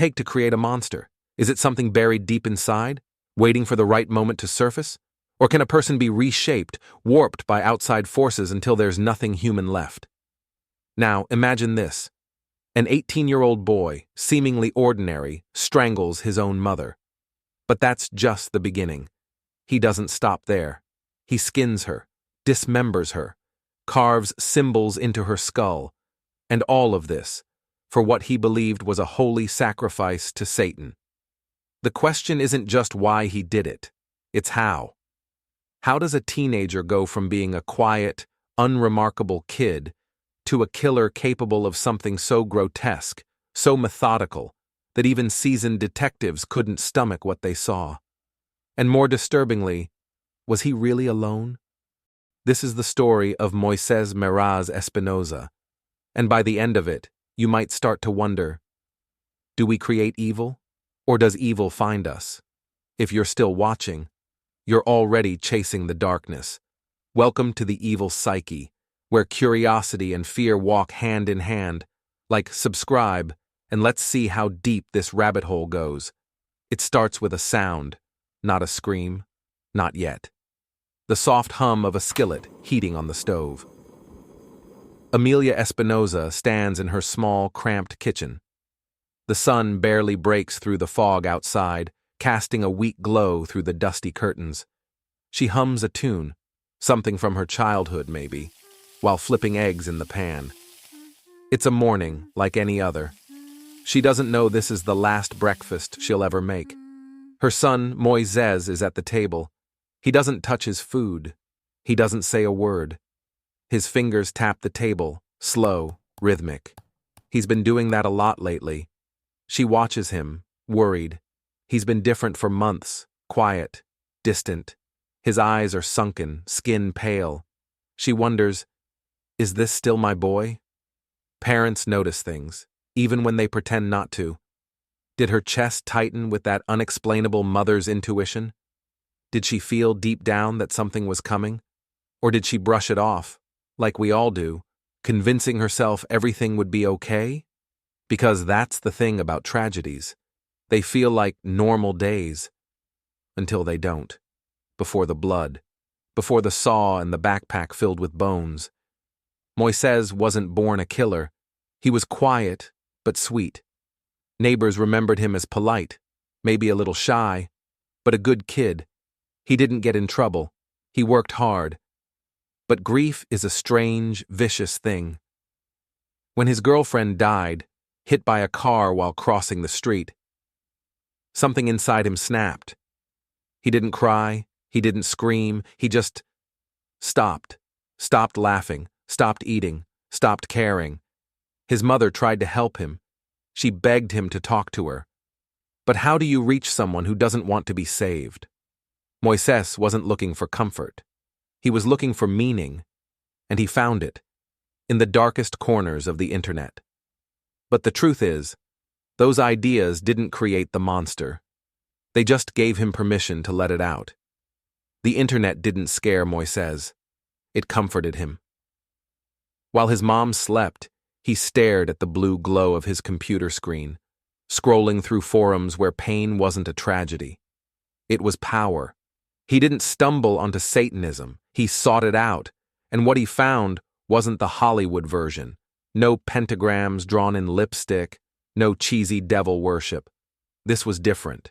take to create a monster? Is it something buried deep inside, waiting for the right moment to surface? Or can a person be reshaped, warped by outside forces until there's nothing human left? Now, imagine this. An 18-year-old boy, seemingly ordinary, strangles his own mother. But that's just the beginning. He doesn't stop there. He skins her, dismembers her, carves symbols into her skull, and all of this for what he believed was a holy sacrifice to Satan. The question isn't just why he did it, it's how. How does a teenager go from being a quiet, unremarkable kid to a killer capable of something so grotesque, so methodical, that even seasoned detectives couldn't stomach what they saw? And more disturbingly, was he really alone? This is the story of Moisés Meraz Espinoza, and by the end of it, you might start to wonder, do we create evil, or does evil find us? If you're still watching, you're already chasing the darkness. Welcome to the evil psyche, where curiosity and fear walk hand in hand. Like, subscribe, and let's see how deep this rabbit hole goes. It starts with a sound, not a scream, not yet. The soft hum of a skillet heating on the stove. Amelia Espinoza stands in her small, cramped kitchen. The sun barely breaks through the fog outside, casting a weak glow through the dusty curtains. She hums a tune, something from her childhood maybe, while flipping eggs in the pan. It's a morning like any other. She doesn't know this is the last breakfast she'll ever make. Her son, Moisés, is at the table. He doesn't touch his food. He doesn't say a word. His fingers tap the table, slow, rhythmic. He's been doing that a lot lately. She watches him, worried. He's been different for months, quiet, distant. His eyes are sunken, skin pale. She wonders, is this still my boy? Parents notice things, even when they pretend not to. Did her chest tighten with that unexplainable mother's intuition? Did she feel deep down that something was coming? Or did she brush it off, like we all do, convincing herself everything would be okay? Because that's the thing about tragedies. They feel like normal days, until they don't. Before the blood, before the saw and the backpack filled with bones. Moisés wasn't born a killer. He was quiet, but sweet. Neighbors remembered him as polite, maybe a little shy, but a good kid. He didn't get in trouble. He worked hard. But grief is a strange, vicious thing. When his girlfriend died, hit by a car while crossing the street, something inside him snapped. He didn't cry, he didn't scream, he just stopped laughing, stopped eating, stopped caring. His mother tried to help him. She begged him to talk to her. But how do you reach someone who doesn't want to be saved? Moisés wasn't looking for comfort. He was looking for meaning, and he found it in the darkest corners of the internet. But the truth is, those ideas didn't create the monster. They just gave him permission to let it out. The internet didn't scare Moisés. It comforted him. While his mom slept, he stared at the blue glow of his computer screen, scrolling through forums where pain wasn't a tragedy. It was power. He didn't stumble onto Satanism. He sought it out, and what he found wasn't the Hollywood version. No pentagrams drawn in lipstick, no cheesy devil worship. This was different.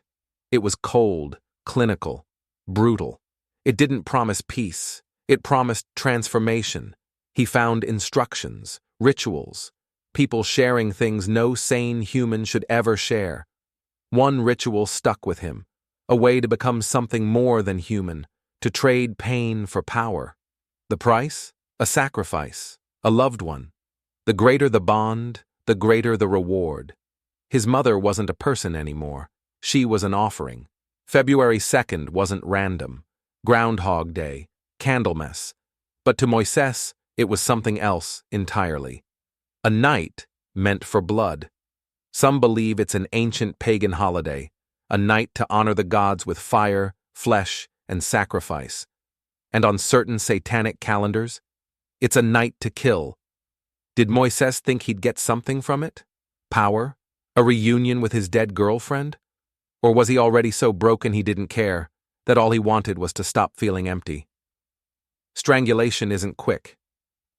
It was cold, clinical, brutal. It didn't promise peace. It promised transformation. He found instructions, rituals, people sharing things no sane human should ever share. One ritual stuck with him, a way to become something more than human, to trade pain for power. The price? A sacrifice, a loved one. The greater the bond, the greater the reward. His mother wasn't a person anymore. She was an offering. February 2nd wasn't random. Groundhog Day, Candlemas. But to Moisés, it was something else entirely. A night meant for blood. Some believe it's an ancient pagan holiday, a night to honor the gods with fire, flesh, and sacrifice. And on certain satanic calendars, it's a night to kill. Did Moisés think he'd get something from it? Power? A reunion with his dead girlfriend? Or was he already so broken he didn't care, that all he wanted was to stop feeling empty? Strangulation isn't quick.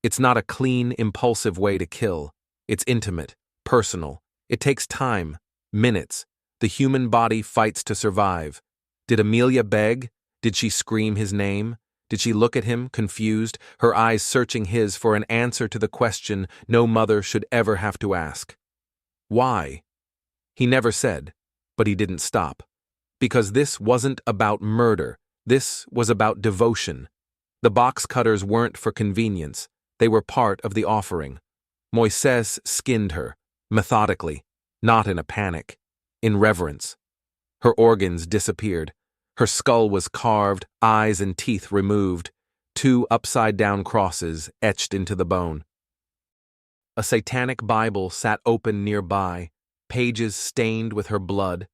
It's not a clean, impulsive way to kill. It's intimate, personal. It takes time, minutes. The human body fights to survive. Did Amelia beg? Did she scream his name? Did she look at him, confused, her eyes searching his for an answer to the question no mother should ever have to ask? Why? He never said, but he didn't stop. Because this wasn't about murder. This was about devotion. The box cutters weren't for convenience. They were part of the offering. Moises skinned her, methodically, not in a panic, in reverence. Her organs disappeared. Her skull was carved, eyes and teeth removed, 2 upside-down crosses etched into the bone. A satanic Bible sat open nearby, pages stained with her blood.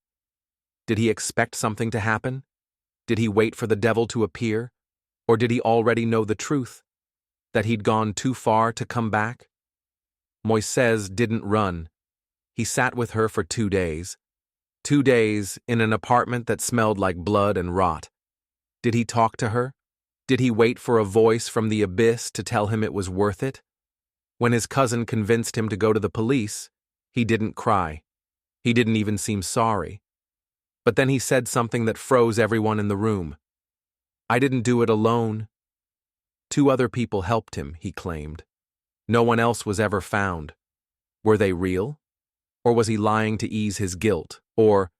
Did he expect something to happen? Did he wait for the devil to appear? Or did he already know the truth? That he'd gone too far to come back? Moises didn't run. He sat with her for 2 days. 2 days in an apartment that smelled like blood and rot. Did he talk to her? Did he wait for a voice from the abyss to tell him it was worth it? When his cousin convinced him to go to the police, he didn't cry. He didn't even seem sorry. But then he said something that froze everyone in the room. "I didn't do it alone." 2 other people helped him, he claimed. No one else was ever found. Were they real? Or was he lying to ease his guilt? Or,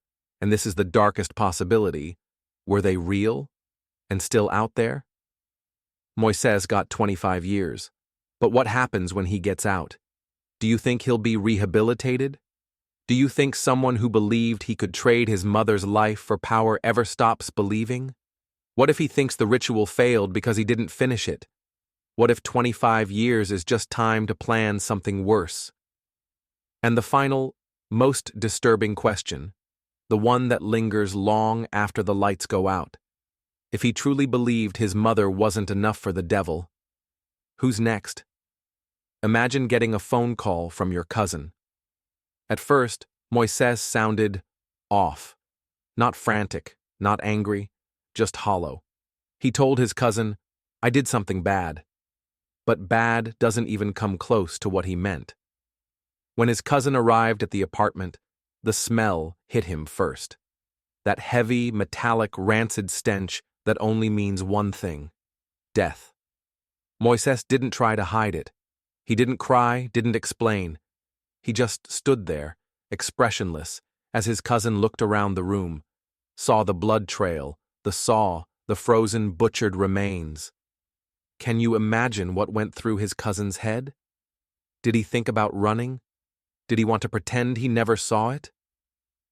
and this is the darkest possibility, were they real and still out there? Moises got 25 years. But what happens when he gets out? Do you think he'll be rehabilitated? Do you think someone who believed he could trade his mother's life for power ever stops believing? What if he thinks the ritual failed because he didn't finish it? What if 25 years is just time to plan something worse? And the final, most disturbing question, the one that lingers long after the lights go out. If he truly believed his mother wasn't enough for the devil, who's next? Imagine getting a phone call from your cousin. At first, Moises sounded off. Not frantic, not angry, just hollow. He told his cousin, "I did something bad." But bad doesn't even come close to what he meant. When his cousin arrived at the apartment, the smell hit him first. That heavy, metallic, rancid stench that only means one thing: death. Moises didn't try to hide it. He didn't cry, didn't explain. He just stood there, expressionless, as his cousin looked around the room, saw the blood trail, the saw, the frozen, butchered remains. Can you imagine what went through his cousin's head? Did he think about running? Did he want to pretend he never saw it?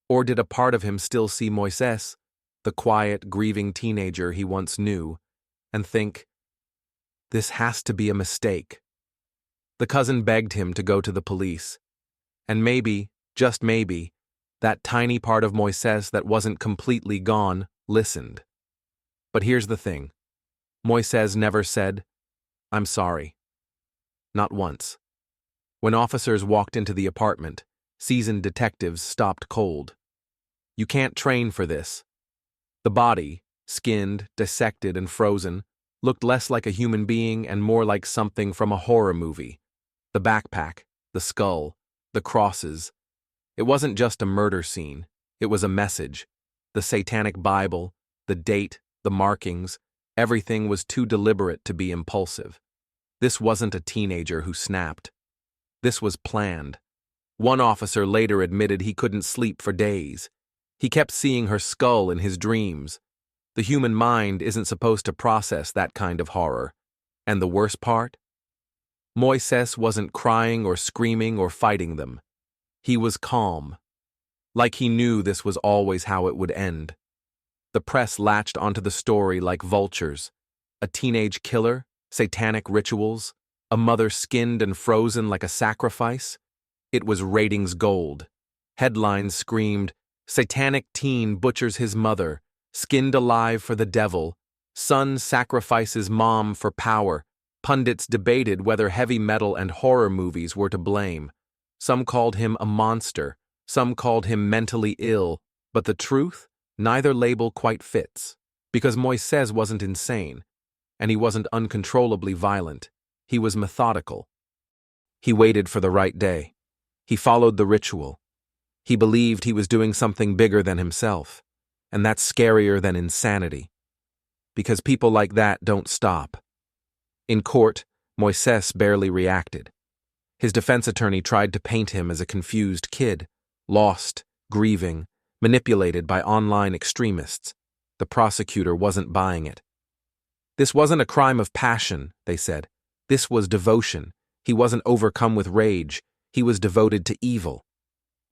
Or did a part of him still see Moises, the quiet, grieving teenager he once knew, and think, "This has to be a mistake"? The cousin begged him to go to the police. And maybe, just maybe, that tiny part of Moises that wasn't completely gone listened. But here's the thing. Moises never said, "I'm sorry." Not once. When officers walked into the apartment, seasoned detectives stopped cold. You can't train for this. The body, skinned, dissected, and frozen, looked less like a human being and more like something from a horror movie. The backpack, the skull, the crosses. It wasn't just a murder scene. It was a message. The Satanic Bible, the date, the markings, everything was too deliberate to be impulsive. This wasn't a teenager who snapped. This was planned. One officer later admitted he couldn't sleep for days. He kept seeing her skull in his dreams. The human mind isn't supposed to process that kind of horror. And the worst part? Moises wasn't crying or screaming or fighting them. He was calm. Like he knew this was always how it would end. The press latched onto the story like vultures. A teenage killer, satanic rituals, a mother skinned and frozen like a sacrifice. It was ratings gold. Headlines screamed, "Satanic teen butchers his mother, skinned alive for the devil, son sacrifices mom for power." Pundits debated whether heavy metal and horror movies were to blame. Some called him a monster, Some called him mentally ill, but the truth, neither label quite fits. Because Moises wasn't insane, and he wasn't uncontrollably violent. He was methodical. He waited for the right day. He followed the ritual. He believed he was doing something bigger than himself, and that's scarier than insanity. Because people like that don't stop. In court, Moises barely reacted. His defense attorney tried to paint him as a confused kid, lost, grieving, manipulated by online extremists. The prosecutor wasn't buying it. This wasn't a crime of passion, they said. This was devotion. He wasn't overcome with rage. He was devoted to evil.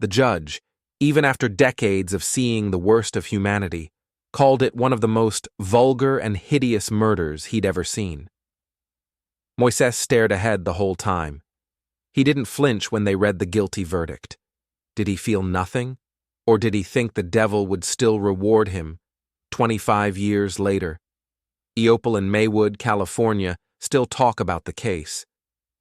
The judge, even after decades of seeing the worst of humanity, called it one of the most vulgar and hideous murders he'd ever seen. Moises stared ahead the whole time. He didn't flinch when they read the guilty verdict. Did he feel nothing? Or did he think the devil would still reward him 25 years later? Eopel and Maywood, California, still talk about the case.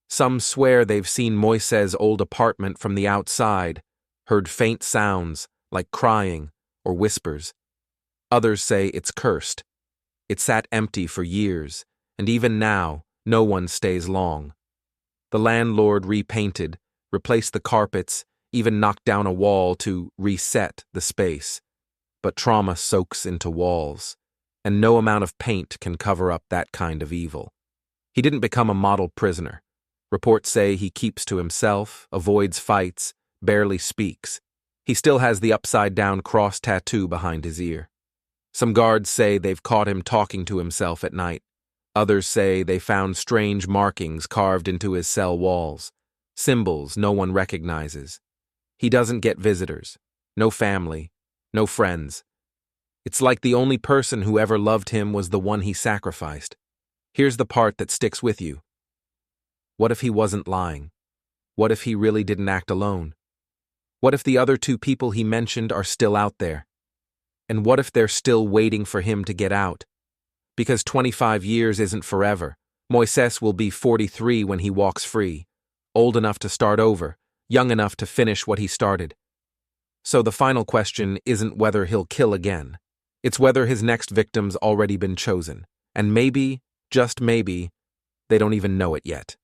Some swear they've seen Moises' old apartment from the outside, heard faint sounds like crying or whispers. Others say it's cursed. It sat empty for years, and even now, no one stays long. The landlord repainted, replaced the carpets, even knocked down a wall to reset the space. But trauma soaks into walls, and no amount of paint can cover up that kind of evil. He didn't become a model prisoner. Reports say he keeps to himself, avoids fights, barely speaks. He still has the upside-down cross tattoo behind his ear. Some guards say they've caught him talking to himself at night. Others say they found strange markings carved into his cell walls, symbols no one recognizes. He doesn't get visitors, no family, no friends. It's like the only person who ever loved him was the one he sacrificed. Here's the part that sticks with you. What if he wasn't lying? What if he really didn't act alone? What if the other two people he mentioned are still out there? And what if they're still waiting for him to get out? Because 25 years isn't forever. Moises will be 43 when he walks free, old enough to start over, young enough to finish what he started. So the final question isn't whether he'll kill again. It's whether his next victim's already been chosen. And maybe, just maybe, they don't even know it yet.